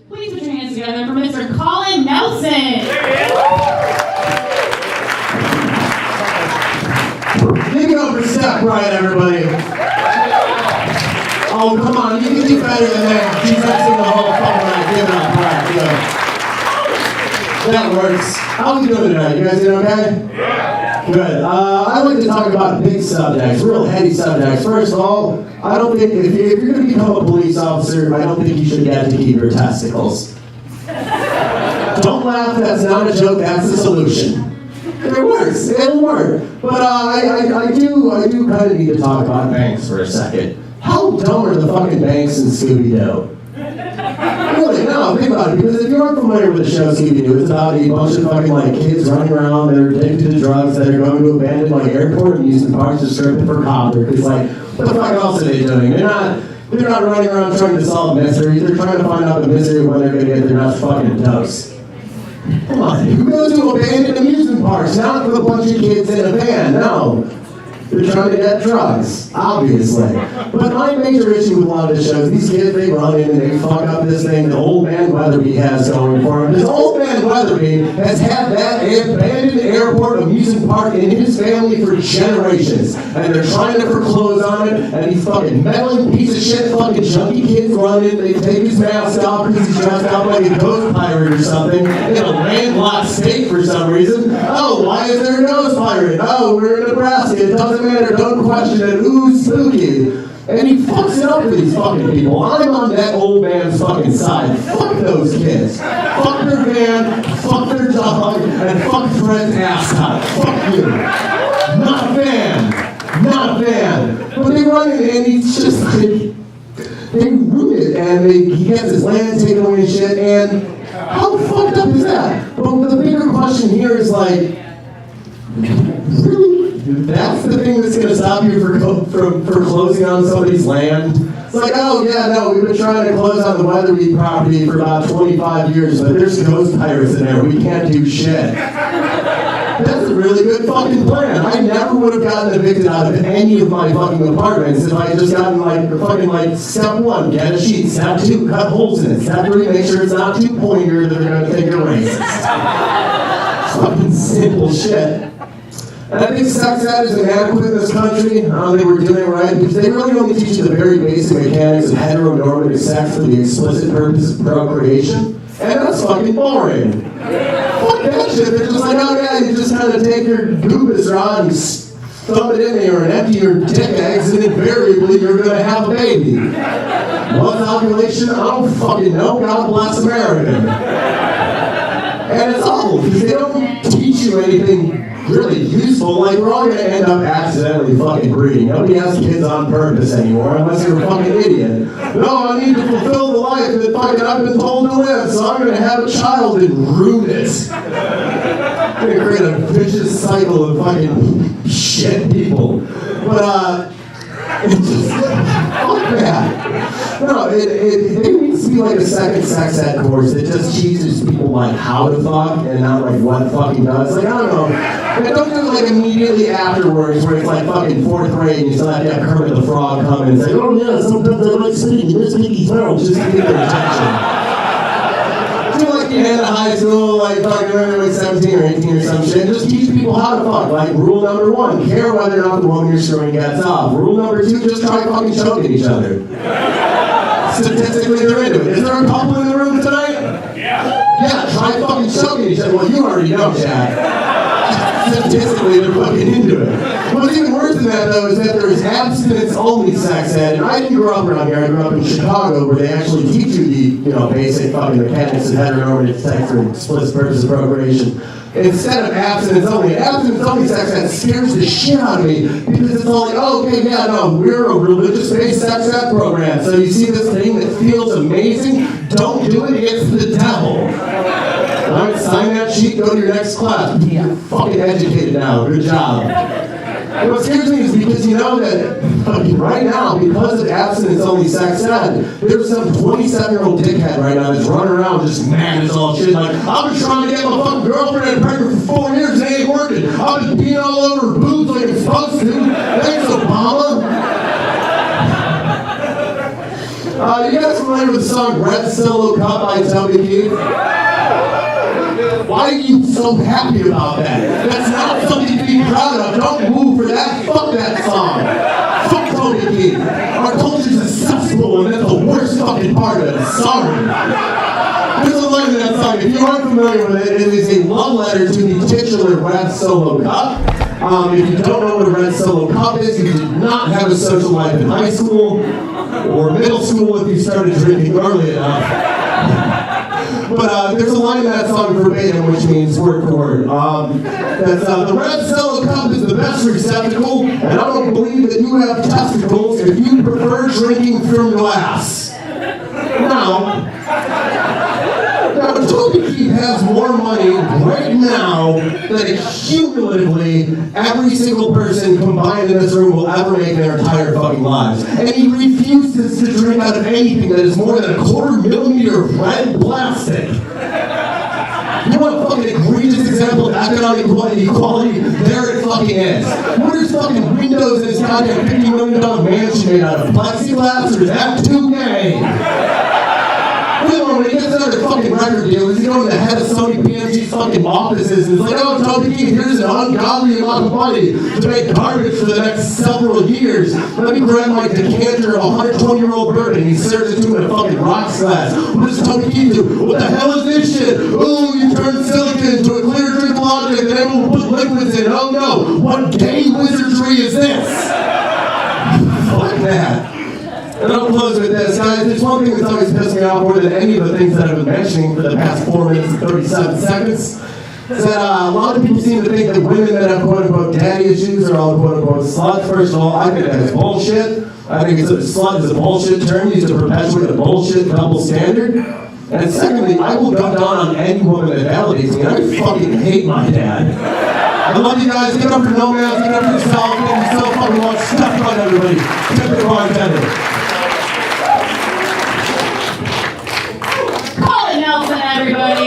Please put your hands together for Mr. Colin Nelson. Give it up for Steph Bryant, everybody. Oh, come on, you can do better than that. She's asking the whole fucking night. Give it up, Bryant. That works. How are we doing tonight? You guys doing okay? Yeah. Good. I like to talk about big subjects, real heady subjects. First of all, I don't think if you're going to become a police officer, I don't think you should get to keep your testicles. Don't laugh. That's not a joke. That's the solution. It works. It'll work. But I do kind of need to talk about banks for a second. How dumb are the fucking banks in Scooby-Doo? Really, no, think about it. Because if you aren't familiar with the show Scooby-Doo, it's about a bunch of fucking like kids running around that are addicted to drugs that are going to abandoned like airport amusement parks to strip it for copper. Because like, what the fuck else are they doing? They're not running around trying to solve mysteries. They're trying to find out the mystery when they're going to get their next fucking dose. Come on, who goes to abandoned amusement parks? Not with a bunch of kids in a van, no. They're trying to get drugs, obviously. But my major issue with a lot of the shows, these kids, they run in and they fuck up this thing that Old Man Weatherby has going for him. Because Old Man Weatherby has had that abandoned airport amusement park in his family for generations. And they're trying to foreclose on it, and these fucking meddling piece of shit fucking junkie kids run in, they take his mask off because he's dressed up like a ghost pirate or something in a landlocked state for some reason. Oh, why is there a ghost pirate? Oh, we're in Nebraska, it doesn't matter, don't question it, ooh, spooky. And he fucks it up for these fucking people. I'm on that old man's fucking side. Fuck those kids. Fuck their van, fuck their dog, and fuck Fred's ascot. Fuck you. Not a fan. Not a fan. But they run in and he's just like, they ruin it, and he gets his land taken away and shit, and how fucked up is that? But the bigger question here is like, really? That's the thing that's going to stop you from closing on somebody's land? It's like, oh yeah, no, we've been trying to close on the Weatherby property for about 25 years, but there's ghost pirates in there, we can't do shit. That's a really good fucking plan. I never would have gotten evicted out of any of my fucking apartments if I had just gotten like, fucking like, step 1, get a sheet, step 2, cut holes in it, step 3, make sure it's not too pointier that they're going to think you're racist. Fucking simple shit. And I think sex ed is inadequate in this country. I don't think we're doing it right because they really only teach you the very basic mechanics of heteronormative sex for the explicit purpose of procreation. And that's fucking boring. Fuck that shit. They're just like, oh yeah, you just kind of take your goobus rod and thumb it in there and empty your dick eggs and invariably you're going to have a baby. What population? I don't fucking know. God bless America. And it's awful because they don't teach you anything really useful. Like, we're all going to end up accidentally fucking breeding. Nobody has kids on purpose anymore unless you're a fucking idiot. No, I need to fulfill the life that fucking I've been told to live, so I'm going to have a child and ruin it. I'm going to create a vicious cycle of fucking shit people. But, it's just, fuck that. No, it needs to be like a second sex ed course that just teaches people like how to fuck and not like what fucking does. Like, I don't know. And don't do it like immediately afterwards where it's like fucking 4th grade and you still have to have Kermit the Frog come in and say, oh yeah, sometimes I like spitting in this Mickey's mouth just to get their attention. Do like the end of high school, like fucking when they're like 17 or 18 or some shit. Just teach people how to fuck. Like rule number 1, care whether or not the woman you're screwing gets off. Rule number 2, just try fucking choking each other. Statistically, they're into it. Is there a couple in the room tonight? Yeah. Yeah, try fucking choking each other. Well, you already know, Chad. Statistically, they're fucking into it. What's even worse than that, though, is that there's abstinence-only sex ed. And I didn't grow up around here. I grew up in Chicago, where they actually teach you the, basic fucking mechanics of heteronormative sex for explicit purpose of procreation. Instead of abstinence-only sex ed scares the shit out of me because it's all like, oh, okay, yeah, no, we're a religious-based sex ed program. So you see this thing that feels amazing? Don't do it. It's the devil. All right, sign that sheet. Go to your next class. You're fucking educated now. Good job. And what scares me is because you know that right now, because of abstinence-only sex ed, there's some 27-year-old dickhead right now that's running around just mad as all shit. Like, I've been trying to get my fucking girlfriend pregnant for 4 years and it ain't working. I've been peeing all over her boobs like it's supposed to. Thanks, Obama. You guys familiar with the song Red Solo Cup by N.W.A? Why are you so happy about that? That's not something to be proud of. Don't move for that. Fuck that song. Fuck N.W.A. Our culture's a cesspool, and that's the worst fucking part of it. Sorry. There's a line in that song. If you aren't familiar with it, it is a love letter to the titular Red Solo Cup. If you don't know what a Red Solo Cup is, you did not have a social life in high school or middle school if you started drinking early enough. But there's a line in that song verbatim, which means word for word. That's the Red Solo Cup is the best receptacle, and I don't believe that you have testicles if you prefer drinking from glass. Now, N.W.A has more money right now than cumulatively every single person combined in this room will ever make in their entire fucking lives. And he refuses to drink out of anything that is more than a 1/4 millimeter of red plastic. You want a fucking egregious example of economic equality? There it fucking is. What are his fucking windows in his goddamn $50 million mansion made out of? Plexiglass, or is that too gay? When he gets another fucking record deal, he's going to the head of Sony PMG's fucking offices and it's like, oh, N.W.A, here's an ungodly amount of money to make garbage for the next several years. Let me grab my decanter of 120-year-old bourbon and he serves it to him in a fucking rocks glass. What does N.W.A do? What the hell is this shit? Oh, you turn silicon into a clear drinkable object and then we'll put liquids in. Oh no, what gay wizardry is this? Fuck that. And I'll close with this, guys. There's one thing that's always pissed me off more than any of the things that I've been mentioning for the past 4 minutes and 37 seconds. Is that a lot of people seem to think that women that have quote-unquote daddy issues are all quote-unquote sluts. First of all, I think that is bullshit. I think slut is a bullshit term used to perpetuate a bullshit double standard. And secondly, I will go down on any woman that validates me. I fucking hate my dad. I love you guys. Give it up for Nomads. Give it up for yourself. Thank you so fucking much. Step on everybody. Tip the bartender. Colin Nelson, everybody.